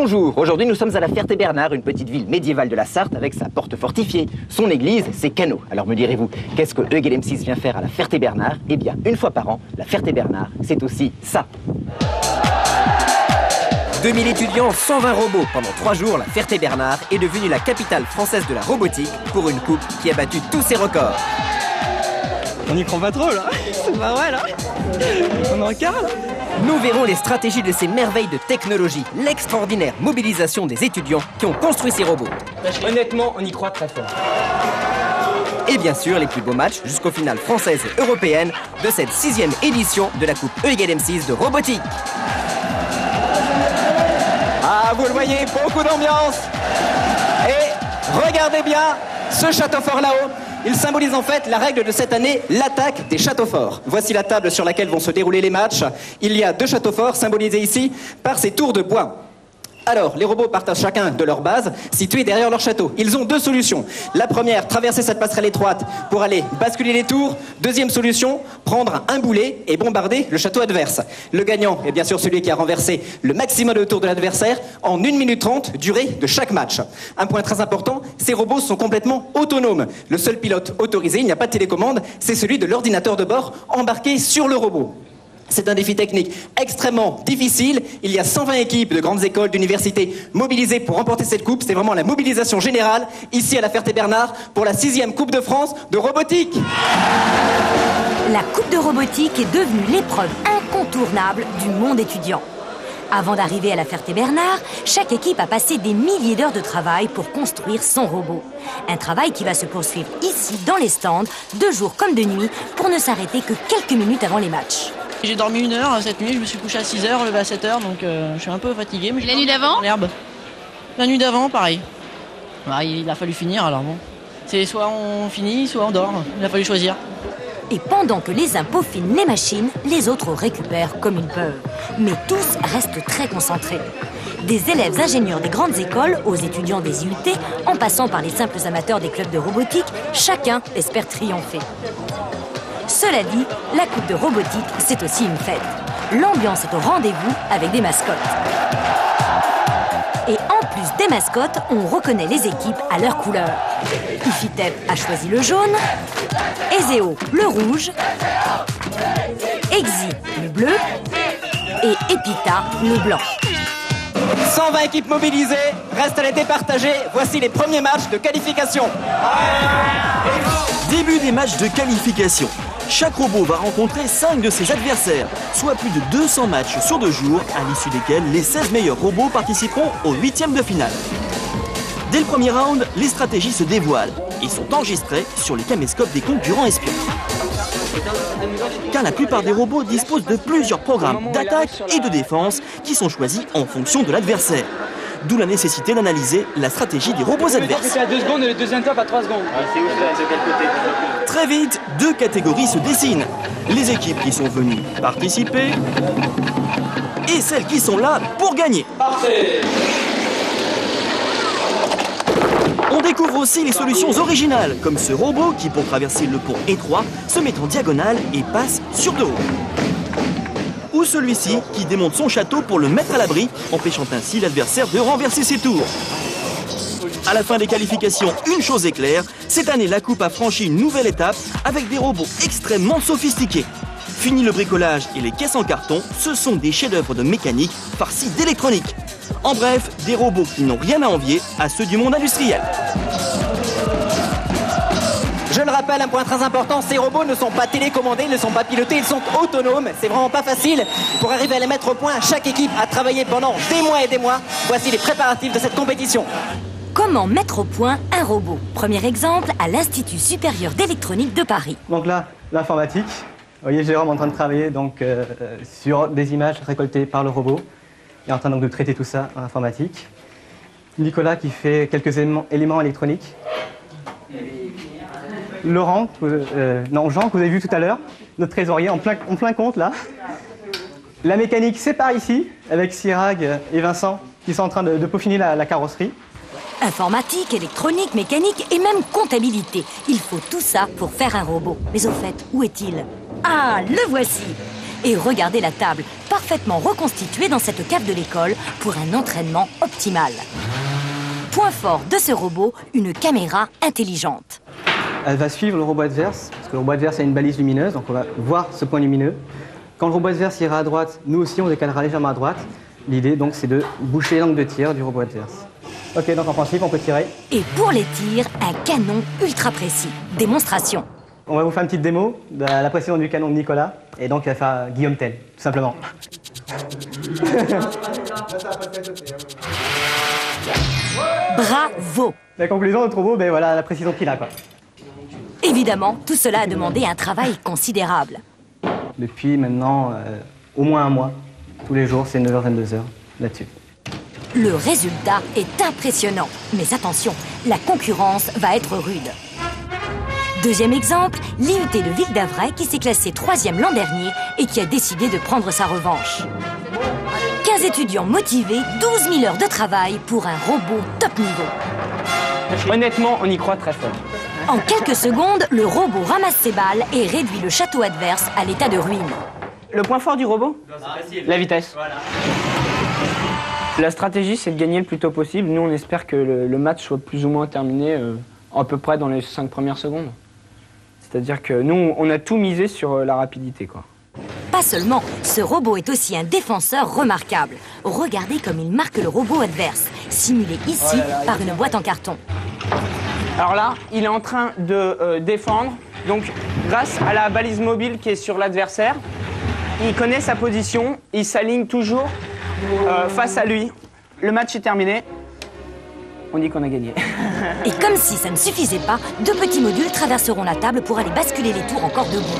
Bonjour, aujourd'hui nous sommes à la Ferté-Bernard, une petite ville médiévale de la Sarthe avec sa porte fortifiée, son église, ses canaux. Alors me direz-vous, qu'est-ce que Hugues et l'M6 vient faire à la Ferté-Bernard? Eh bien, une fois par an, la Ferté-Bernard, c'est aussi ça. 2000 étudiants, 120 robots. Pendant 3 jours, la Ferté-Bernard est devenue la capitale française de la robotique pour une coupe qui a battu tous ses records. On y croit pas trop là, c'est pas vrai là. On en carre là. Nous verrons les stratégies de ces merveilles de technologie, l'extraordinaire mobilisation des étudiants qui ont construit ces robots. Honnêtement, on y croit très fort. Et bien sûr, les plus beaux matchs jusqu'aux finales françaises et européennes de cette 6e édition de la Coupe E=M6 de robotique. Ah, vous le voyez, beaucoup d'ambiance. Et regardez bien ce château fort là-haut. Il symbolise en fait la règle de cette année, l'attaque des châteaux forts. Voici la table sur laquelle vont se dérouler les matchs. Il y a 2 châteaux forts symbolisés ici par ces tours de bois. Alors, les robots partagent chacun de leur base, située derrière leur château. Ils ont 2 solutions. La première, traverser cette passerelle étroite pour aller basculer les tours. Deuxième solution, prendre un boulet et bombarder le château adverse. Le gagnant est bien sûr celui qui a renversé le maximum de tours de l'adversaire en 1 minute 30, durée de chaque match. Un point très important, ces robots sont complètement autonomes. Le seul pilote autorisé, il n'y a pas de télécommande, c'est celui de l'ordinateur de bord embarqué sur le robot. C'est un défi technique extrêmement difficile. Il y a 120 équipes de grandes écoles, d'universités mobilisées pour remporter cette coupe. C'est vraiment la mobilisation générale ici à la Ferté-Bernard pour la 6e Coupe de France de robotique. La Coupe de robotique est devenue l'épreuve incontournable du monde étudiant. Avant d'arriver à la Ferté-Bernard, chaque équipe a passé des milliers d'heures de travail pour construire son robot. Un travail qui va se poursuivre ici, dans les stands, de jour comme de nuit, pour ne s'arrêter que quelques minutes avant les matchs. J'ai dormi 1 heure cette nuit, je me suis couché à 6h, levé à 7h, donc je suis un peu fatigué. Mais la nuit d'avant ? L'herbe. La nuit d'avant, pareil. Bah, il a fallu finir, alors bon. C'est soit on finit, soit on dort. Il a fallu choisir. Et pendant que les uns peaufinent les machines, les autres récupèrent comme ils peuvent. Mais tous restent très concentrés. Des élèves ingénieurs des grandes écoles aux étudiants des IUT, en passant par les simples amateurs des clubs de robotique, chacun espère triompher. Cela dit, la Coupe de robotique, c'est aussi une fête. L'ambiance est au rendez-vous avec des mascottes. Et en plus des mascottes, on reconnaît les équipes à leur couleur. Ifitep a choisi le jaune, Ezeo le rouge, Exi le bleu et Epita le blanc. 120 équipes mobilisées, reste à les départager. Voici les premiers matchs de qualification. Début des matchs de qualification. Chaque robot va rencontrer 5 de ses adversaires, soit plus de 200 matchs sur 2 jours, à l'issue desquels les 16 meilleurs robots participeront au 8e de finale. Dès le premier round, les stratégies se dévoilent et sont enregistrées sur les caméscopes des concurrents espions. Car la plupart des robots disposent de plusieurs programmes d'attaque et de défense qui sont choisis en fonction de l'adversaire. D'où la nécessité d'analyser la stratégie des robots adverses. À 2 secondes et le deuxième top à 3 secondes. Très vite, 2 catégories se dessinent. Les équipes qui sont venues participer et celles qui sont là pour gagner. Parfait. On découvre aussi les solutions originales, comme ce robot qui, pour traverser le pont étroit, se met en diagonale et passe sur 2 roues. Ou celui-ci qui démonte son château pour le mettre à l'abri, empêchant ainsi l'adversaire de renverser ses tours. À la fin des qualifications, une chose est claire, cette année la coupe a franchi une nouvelle étape avec des robots extrêmement sophistiqués. Fini le bricolage et les caisses en carton, ce sont des chefs-d'œuvre de mécanique farcis d'électronique. En bref, des robots qui n'ont rien à envier à ceux du monde industriel. Je le rappelle, un point très important, ces robots ne sont pas télécommandés, ils ne sont pas pilotés, ils sont autonomes. C'est vraiment pas facile. Pour arriver à les mettre au point, chaque équipe a travaillé pendant des mois et des mois. Voici les préparatifs de cette compétition. Comment mettre au point un robot? Premier exemple à l'Institut supérieur d'électronique de Paris. Donc là, l'informatique. Vous voyez Jérôme en train de travailler donc, sur des images récoltées par le robot. Il est en train donc, de traiter tout ça en informatique. Nicolas qui fait quelques éléments électroniques. Laurent, Jean, que vous avez vu tout à l'heure, notre trésorier en plein compte là. La mécanique, c'est par ici, avec Sirag et Vincent qui sont en train de peaufiner la carrosserie. Informatique, électronique, mécanique et même comptabilité. Il faut tout ça pour faire un robot. Mais au fait, où est-il? Ah, le voici! Et regardez la table, parfaitement reconstitué dans cette cave de l'école pour un entraînement optimal. Point fort de ce robot, une caméra intelligente. Elle va suivre le robot adverse, parce que le robot adverse a une balise lumineuse, donc on va voir ce point lumineux. Quand le robot adverse ira à droite, nous aussi on décalera légèrement à droite. L'idée donc c'est de boucher l'angle de tir du robot adverse. Ok, donc en principe on peut tirer. Et pour les tirs, un canon ultra précis. Démonstration. On va vous faire une petite démo de la précision du canon de Nicolas, et donc il va faire Guillaume Tell, tout simplement. Bravo! La conclusion, notre robot, ben voilà la précision qu'il a, quoi. Évidemment, tout cela a demandé un travail considérable. Depuis maintenant au moins un mois, tous les jours, c'est 9h-22h là-dessus. Le résultat est impressionnant. Mais attention, la concurrence va être rude. Deuxième exemple, l'IUT de Ville d'Avray qui s'est classé 3e l'an dernier et qui a décidé de prendre sa revanche. 15 étudiants motivés, 12 000 heures de travail pour un robot top niveau. Honnêtement, on y croit très fort. En quelques secondes, le robot ramasse ses balles et réduit le château adverse à l'état de ruine. Le point fort du robot? La vitesse. Voilà. La stratégie, c'est de gagner le plus tôt possible. Nous, on espère que le match soit plus ou moins terminé à peu près dans les 5 premières secondes. C'est-à-dire que nous, on a tout misé sur la rapidité, quoi. Pas seulement, ce robot est aussi un défenseur remarquable. Regardez comme il marque le robot adverse, simulé ici par une boîte en carton. Alors là, il est en train de défendre. Donc, grâce à la balise mobile qui est sur l'adversaire, il connaît sa position, il s'aligne toujours face à lui. Le match est terminé. On dit qu'on a gagné. Et comme si ça ne suffisait pas, 2 petits modules traverseront la table pour aller basculer les tours encore debout.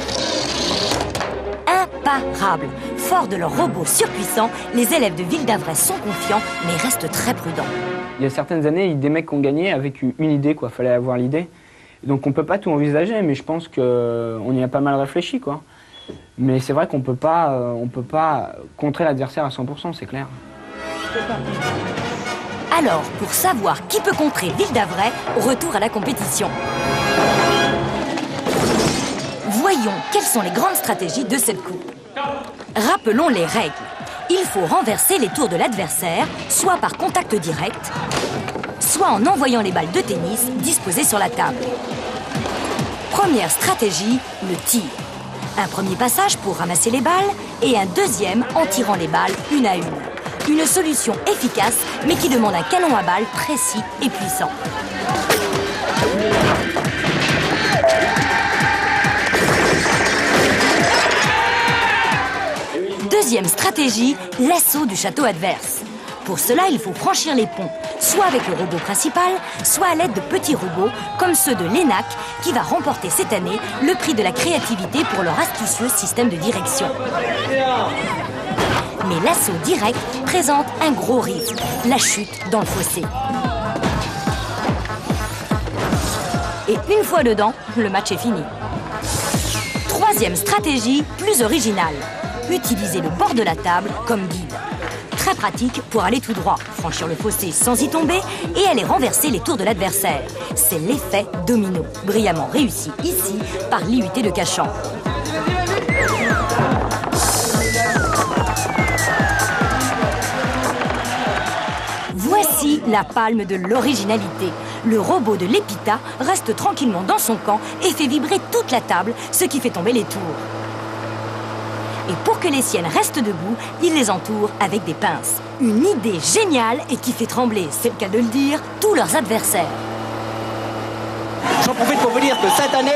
Imparables. Forts de leur robot surpuissant, les élèves de Ville d'Avray sont confiants, mais restent très prudents. Il y a certaines années, des mecs qui ont gagné avec une idée, quoi. Fallait avoir l'idée. Donc on peut pas tout envisager, mais je pense qu'on y a pas mal réfléchi, quoi. Mais c'est vrai qu'on peut pas contrer l'adversaire à 100%, c'est clair. Alors, pour savoir qui peut contrer Ville d'Avray, retour à la compétition. Voyons quelles sont les grandes stratégies de cette coupe. Rappelons les règles. Il faut renverser les tours de l'adversaire, soit par contact direct, soit en envoyant les balles de tennis disposées sur la table. Première stratégie, le tir. Un premier passage pour ramasser les balles et un deuxième en tirant les balles une à une. Une solution efficace, mais qui demande un canon à balles précis et puissant. Deuxième stratégie, l'assaut du château adverse. Pour cela, il faut franchir les ponts, soit avec le robot principal, soit à l'aide de petits robots, comme ceux de l'ENAC, qui va remporter cette année le prix de la créativité pour leur astucieux système de direction. Mais l'assaut direct présente un gros risque, la chute dans le fossé. Et une fois dedans, le match est fini. Troisième stratégie, plus originale. Utiliser le bord de la table comme guide. Très pratique pour aller tout droit, franchir le fossé sans y tomber et aller renverser les tours de l'adversaire. C'est l'effet domino, brillamment réussi ici par l'IUT de Cachan. Voici la palme de l'originalité. Le robot de l'Epita reste tranquillement dans son camp et fait vibrer toute la table, ce qui fait tomber les tours. Et pour que les siennes restent debout, il les entoure avec des pinces. Une idée géniale et qui fait trembler, c'est le cas de le dire, tous leurs adversaires. J'en profite pour vous dire que cette année,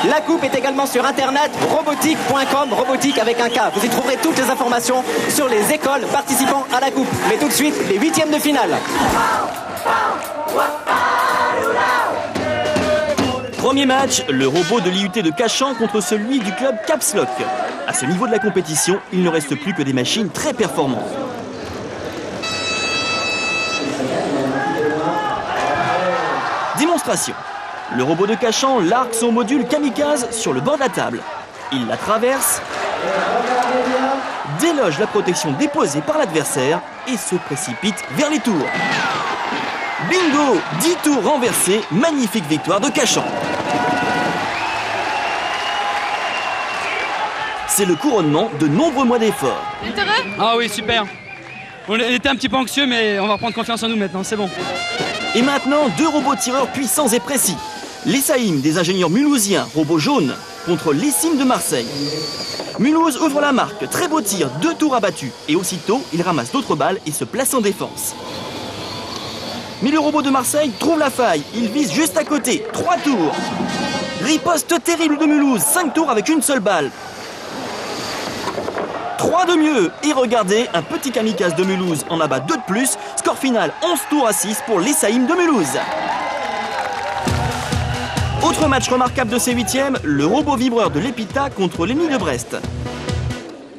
la coupe est également sur internet, robotique.com, robotique avec un K. Vous y trouverez toutes les informations sur les écoles participant à la coupe. Mais tout de suite, les 8e de finale. Premier match, le robot de l'IUT de Cachan contre celui du club Caps Lock. À ce niveau de la compétition, il ne reste plus que des machines très performantes. Démonstration. Le robot de Cachan largue son module kamikaze sur le bord de la table. Il la traverse, déloge la protection déposée par l'adversaire et se précipite vers les tours. Bingo! 10 tours renversés, magnifique victoire de Cachan. C'est le couronnement de nombreux mois d'efforts. T'es heureux? Ah oui, super. On était un petit peu anxieux, mais on va prendre confiance en nous maintenant, c'est bon. Et maintenant, 2 robots tireurs puissants et précis. L'Essaïm des ingénieurs mulhousiens, robot jaune, contre l'Essim de Marseille. Mulhouse ouvre la marque, très beau tir, 2 tours abattus. Et aussitôt, il ramasse d'autres balles et se place en défense. Mais le robot de Marseille trouve la faille, il vise juste à côté, 3 tours. Riposte terrible de Mulhouse, 5 tours avec une seule balle. 3 de mieux. Et regardez, un petit kamikaze de Mulhouse en abat 2 de plus. Score final 11 tours à 6 pour l'Essaïm de Mulhouse. Autre match remarquable de ces 8e, le robot vibreur de l'Epita contre l'Eni de Brest.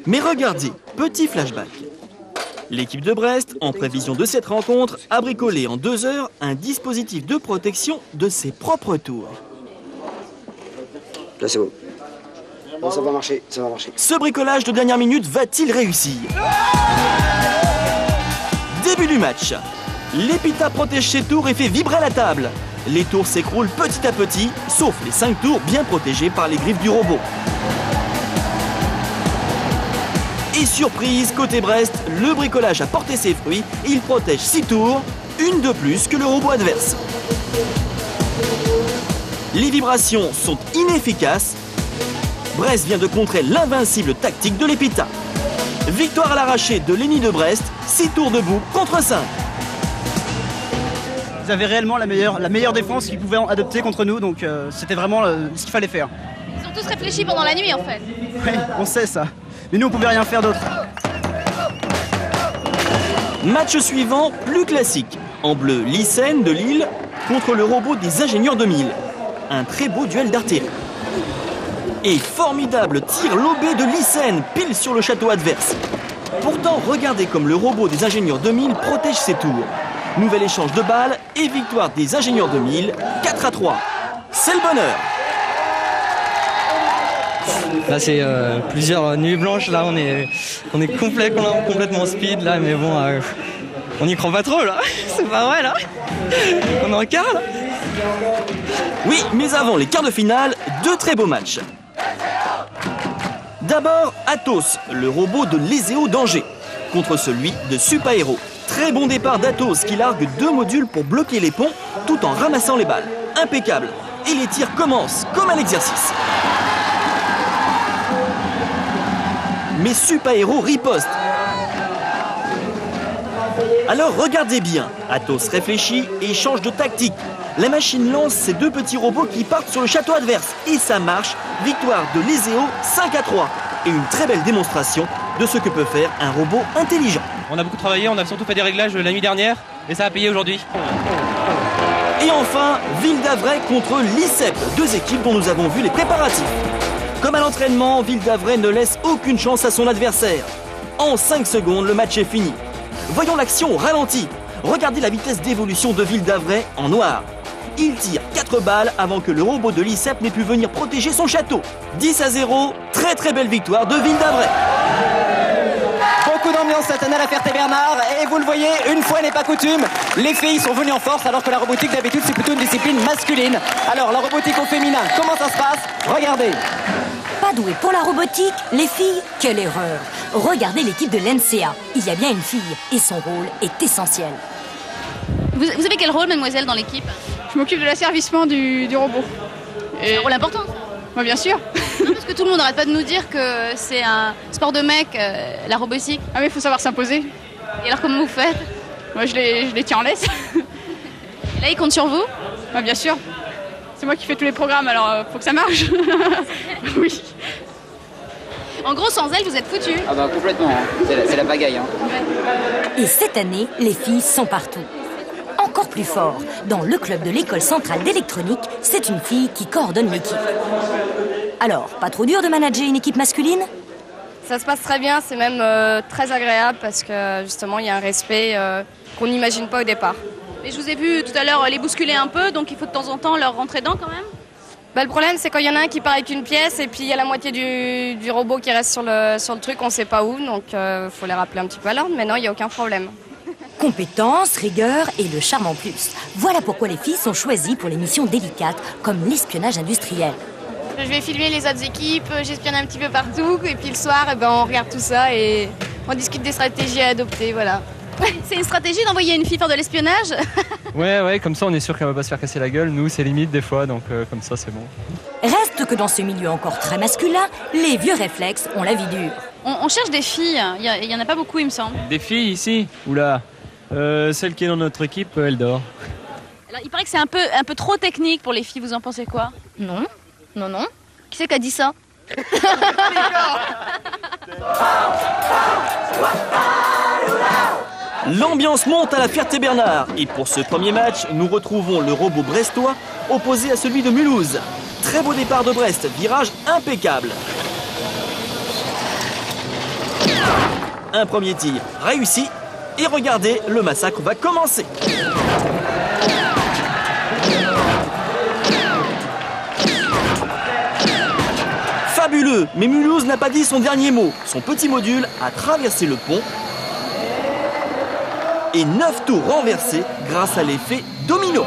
Mais regardez, petit flashback. L'équipe de Brest, en prévision de cette rencontre, a bricolé en 2 heures un dispositif de protection de ses propres tours. Là c'est bon. Bon, ça va marcher, ça va marcher. Ce bricolage de dernière minute va-t-il réussir? Début du match. L'Epita protège ses tours et fait vibrer la table. Les tours s'écroulent petit à petit, sauf les 5 tours bien protégés par les griffes du robot. Et surprise, côté Brest, le bricolage a porté ses fruits et il protège 6 tours, une de plus que le robot adverse. Les vibrations sont inefficaces. Brest vient de contrer l'invincible tactique de l'Epita. Victoire à l'arraché de l'Eni de Brest, 6 tours debout contre 5. Ils avaient réellement la meilleure défense qu'ils pouvaient adopter contre nous, donc c'était vraiment ce qu'il fallait faire. Ils ont tous réfléchi pendant la nuit en fait. Oui, on sait ça. Mais nous, on pouvait rien faire d'autre. Match suivant, plus classique. En bleu, Lycène de Lille contre le robot des ingénieurs 2000. Un très beau duel d'artillerie. Et formidable tir lobé de Lycène, pile sur le château adverse. Pourtant, regardez comme le robot des ingénieurs 2000 protège ses tours. Nouvel échange de balles et victoire des ingénieurs 2000, 4-3. C'est le bonheur. Là c'est plusieurs nuits blanches, là on est complètement speed là, mais bon on y croit pas trop là, c'est pas vrai là. On est en quart là. Oui, mais avant les quarts de finale, 2 très beaux matchs. D'abord, Athos, le robot de l'Ezeo d'Angers, contre celui de Supaéro. Très bon départ d'Athos qui largue 2 modules pour bloquer les ponts tout en ramassant les balles. Impeccable. Et les tirs commencent comme un exercice. Mais Supaéro riposte. Alors regardez bien, Athos réfléchit et change de tactique. La machine lance ses 2 petits robots qui partent sur le château adverse. Et ça marche, victoire de l'Ezeo 5-3. Et une très belle démonstration de ce que peut faire un robot intelligent. On a beaucoup travaillé, on a surtout fait des réglages la nuit dernière et ça a payé aujourd'hui. Et enfin, Ville d'Avray contre l'ICEP, 2 équipes dont nous avons vu les préparatifs. Comme à l'entraînement, Ville d'Avray ne laisse aucune chance à son adversaire. En 5 secondes, le match est fini. Voyons l'action au ralenti. Regardez la vitesse d'évolution de Ville d'Avray en noir. Il tire 4 balles avant que le robot de l'ICEP n'ait pu venir protéger son château. 10-0, très belle victoire de Ville d'Avray. Beaucoup d'ambiance cette année à la Ferté-Bernard et vous le voyez, une fois n'est pas coutume, les filles sont venues en force alors que la robotique d'habitude c'est plutôt une discipline masculine. Alors la robotique au féminin, comment ça se passe? Regardez. Pas doué pour la robotique, les filles, quelle erreur. Regardez l'équipe de l'NCA, il y a bien une fille et son rôle est essentiel. Vous avez quel rôle, mademoiselle, dans l'équipe? Je m'occupe de l'asservissement du robot. C'est un rôle important. Bah, bien sûr. Non, parce que tout le monde n'arrête pas de nous dire que c'est un sport de mec, la robotique. Ah mais il faut savoir s'imposer. Et alors comment vous faites? Moi je les tiens en laisse. Et là ils comptent sur vous? Bah, bien sûr. C'est moi qui fais tous les programmes, alors faut que ça marche. Oui. En gros, sans elle, vous êtes foutus. Ah bah complètement, hein. C'est la pagaille. Hein. Et cette année, les filles sont partout. Encore plus fort, dans le club de l'école centrale d'électronique, c'est une fille qui coordonne l'équipe. Alors, pas trop dur de manager une équipe masculine? Ça se passe très bien, c'est même très agréable parce que justement il y a un respect qu'on n'imagine pas au départ. Et je vous ai vu tout à l'heure les bousculer un peu, donc il faut de temps en temps leur rentrer dedans quand même? Bah, le problème c'est quand il y en a un qui part avec une pièce et puis il y a la moitié du robot qui reste sur le truc, on ne sait pas où, donc faut les rappeler un petit peu à l'ordre, mais non, il n'y a aucun problème. Compétence, rigueur et le charme en plus. Voilà pourquoi les filles sont choisies pour les missions délicates comme l'espionnage industriel. Je vais filmer les autres équipes, j'espionne un petit peu partout, et puis le soir, on regarde tout ça et on discute des stratégies à adopter, voilà. C'est une stratégie d'envoyer une fille faire de l'espionnage? Ouais, comme ça on est sûr qu'elle va pas se faire casser la gueule. Nous, c'est limite des fois, donc comme ça c'est bon. Reste que dans ce milieu encore très masculin, les vieux réflexes ont la vie dure. On cherche des filles, il y en a pas beaucoup, il me semble. Des filles ici? Oula, celle qui est dans notre équipe, elle dort. Alors, il paraît que c'est un peu trop technique pour les filles, vous en pensez quoi? Non. Qui c'est qui a dit ça? L'ambiance monte à la Ferté-Bernard et pour ce premier match, nous retrouvons le robot brestois opposé à celui de Mulhouse. Très beau départ de Brest, virage impeccable. Un premier tir réussi et regardez, le massacre va commencer. Fabuleux, mais Mulhouse n'a pas dit son dernier mot. Son petit module a traversé le pont et 9 tours renversés grâce à l'effet domino.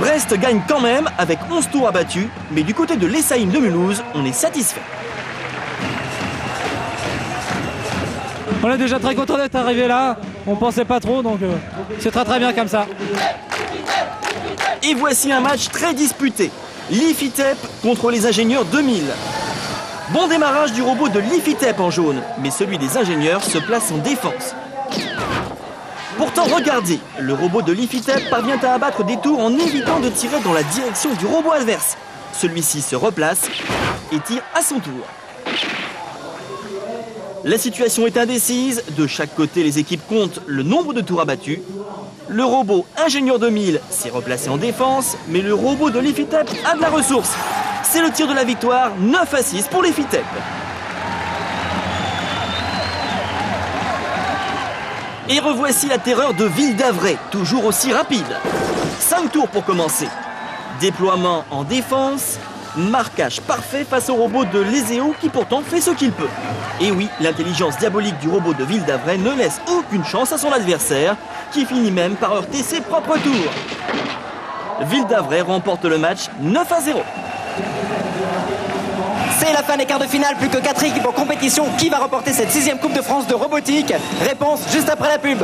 Brest gagne quand même avec 11 tours abattus, mais du côté de l'Essaïm de Mulhouse, on est satisfait. On est déjà très content d'être arrivé là, on pensait pas trop, donc c'est très bien comme ça. Et voici un match très disputé. L'IFITEP contre les ingénieurs 2000. Bon démarrage du robot de l'IFITEP en jaune, mais celui des ingénieurs se place en défense. Pourtant, regardez, le robot de l'IFITEP parvient à abattre des tours en évitant de tirer dans la direction du robot adverse. Celui-ci se replace et tire à son tour. La situation est indécise, de chaque côté les équipes comptent le nombre de tours abattus. Le robot ingénieur 2000 s'est replacé en défense, mais le robot de l'IFITEP a de la ressource. C'est le tir de la victoire, 9-6 pour l'IFITEP. Et revoici la terreur de Ville d'Avray, toujours aussi rapide. 5 tours pour commencer. Déploiement en défense, marquage parfait face au robot de l'Ezeo qui pourtant fait ce qu'il peut. Et oui, l'intelligence diabolique du robot de Ville d'Avray ne laisse aucune chance à son adversaire, qui finit même par heurter ses propres tours. Ville d'Avray remporte le match 9-0. C'est la fin des quarts de finale, plus que 4 équipes en compétition. Qui va remporter cette 6e Coupe de France de robotique? Réponse juste après la pub.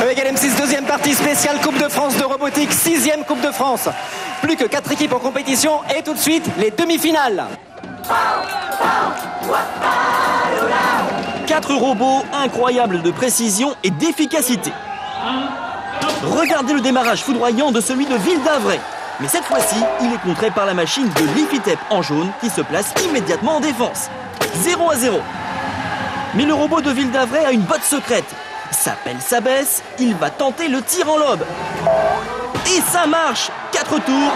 Egal M6, deuxième partie spéciale Coupe de France de robotique, 6e Coupe de France. Plus que 4 équipes en compétition et tout de suite les demi-finales. 4 robots incroyables de précision et d'efficacité. Regardez le démarrage foudroyant de celui de Ville d'Avray. Mais cette fois-ci, il est contré par la machine de l'IFITEP en jaune qui se place immédiatement en défense. 0-0. Mais le robot de Ville d'Avray a une botte secrète. Sa pelle s'abaisse, il va tenter le tir en lobe. Et ça marche. 4 tours.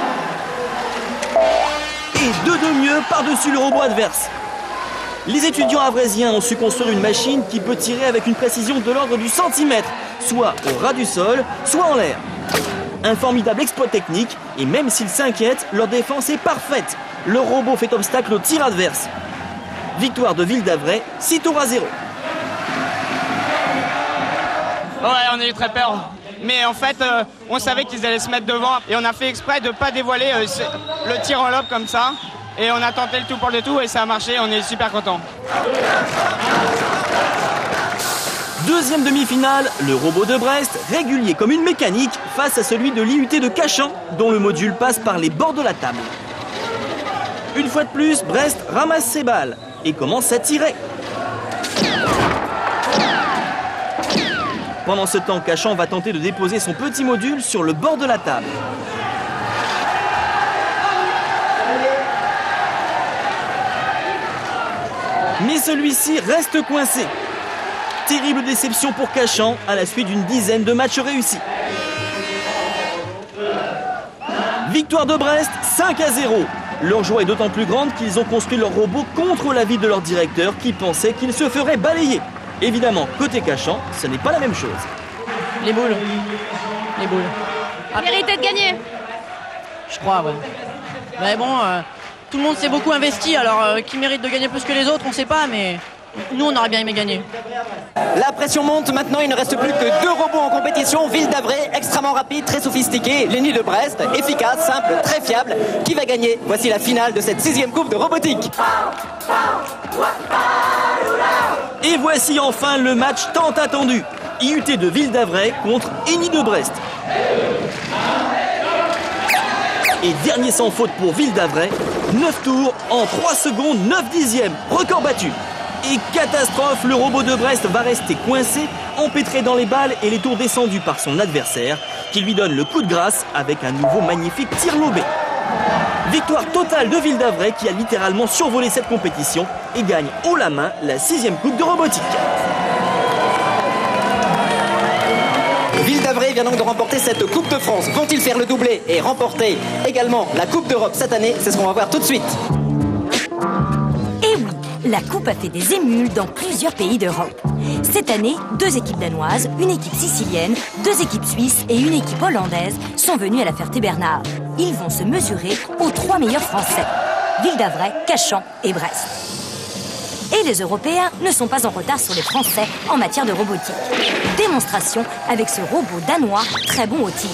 Et 2 de mieux par-dessus le robot adverse. Les étudiants avraisiens ont su construire une machine qui peut tirer avec une précision de l'ordre du centimètre, soit au ras du sol, soit en l'air. Un formidable exploit technique, et même s'ils s'inquiètent, leur défense est parfaite. Le robot fait obstacle au tir adverse. Victoire de Ville d'Avray, 6 tours à 0. Ouais, on a eu très peur. Mais en fait, on savait qu'ils allaient se mettre devant, et on a fait exprès de ne pas dévoiler le tir en lobe comme ça. Et on a tenté le tout pour le tout et ça a marché, on est super contents. Deuxième demi-finale, le robot de Brest, régulier comme une mécanique, face à celui de l'IUT de Cachan, dont le module passe par les bords de la table. Une fois de plus, Brest ramasse ses balles et commence à tirer. Pendant ce temps, Cachan va tenter de déposer son petit module sur le bord de la table. Mais celui-ci reste coincé. Terrible déception pour Cachan à la suite d'une dizaine de matchs réussis. Victoire de Brest, 5-0. Leur joie est d'autant plus grande qu'ils ont construit leur robot contre l'avis de leur directeur qui pensait qu'il se ferait balayer. Évidemment, côté Cachan, ce n'est pas la même chose. Les boules. Les boules. Mérité de gagner. Je crois, ouais. Mais bon, tout le monde s'est beaucoup investi, alors qui mérite de gagner plus que les autres, on sait pas, mais Nous, on aurait bien aimé gagner. La pression monte maintenant, il ne reste plus que 2 robots en compétition. Ville d'Avray, extrêmement rapide, très sophistiqué. Lenny de Brest, efficace, simple, très fiable. Qui va gagner? Voici la finale de cette 6e coupe de robotique. Et voici enfin le match tant attendu. IUT de Ville d'Avray contre Eni de Brest. Et dernier sans faute pour Ville d'Avray, 9 tours en 3 secondes 9 dixièmes, record battu. Et catastrophe, le robot de Brest va rester coincé, empêtré dans les balles et les tours descendus par son adversaire, qui lui donne le coup de grâce avec un nouveau magnifique tir lobé. Victoire totale de Ville d'Avray qui a littéralement survolé cette compétition et gagne haut la main la 6e coupe de robotique. Ville d'Avray vient donc de remporter cette Coupe de France. Vont-ils faire le doublé et remporter également la Coupe d'Europe cette année? C'est ce qu'on va voir tout de suite. Et oui, la Coupe a fait des émules dans plusieurs pays d'Europe. Cette année, 2 équipes danoises, une équipe sicilienne, 2 équipes suisses et une équipe hollandaise sont venues à la Ferté-Bernard. Ils vont se mesurer aux 3 meilleurs Français, Ville d'Avray, Cachan et Brest. Et les Européens ne sont pas en retard sur les Français en matière de robotique. Démonstration avec ce robot danois très bon au tir.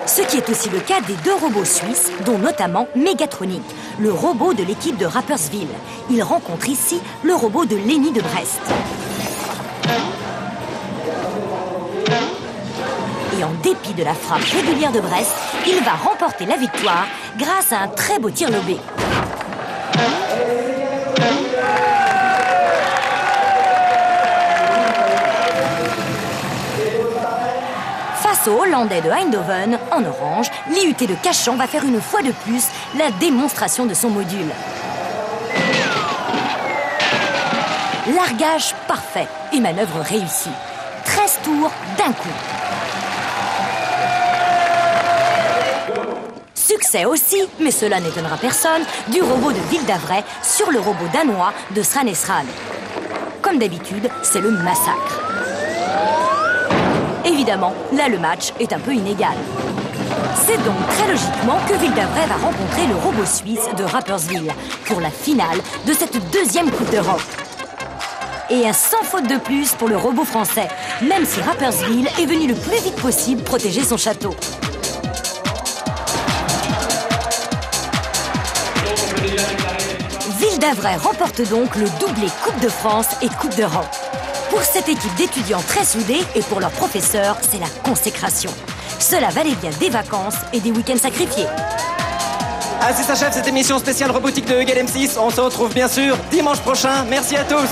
Ce qui est aussi le cas des 2 robots suisses, dont notamment Megatronic, le robot de l'équipe de Rapperswil. Il rencontre ici le robot de Lenny de Brest. Et en dépit de la frappe régulière de Brest, il va remporter la victoire grâce à un très beau tir lobé. Face aux Hollandais de Eindhoven, en orange, l'IUT de Cachan va faire une fois de plus la démonstration de son module. Largage parfait et manœuvre réussie. 13 tours d'un coup. Succès aussi, mais cela n'étonnera personne, du robot de Ville d'Avray sur le robot danois de Sranesran. Comme d'habitude, c'est le massacre. Évidemment, là le match est un peu inégal. C'est donc très logiquement que Ville d'Avray va rencontrer le robot suisse de Rapperswil pour la finale de cette 2e Coupe d'Europe. Et un sans faute de plus pour le robot français, même si Rapperswil est venu le plus vite possible protéger son château. Ville d'Avray remporte donc le doublé Coupe de France et Coupe d'Europe. Pour cette équipe d'étudiants très soudés et pour leurs professeurs, c'est la consécration. Cela valait bien des vacances et des week-ends sacrifiés. Ainsi s'achève cette émission spéciale robotique de Egal M6. On se retrouve bien sûr dimanche prochain. Merci à tous.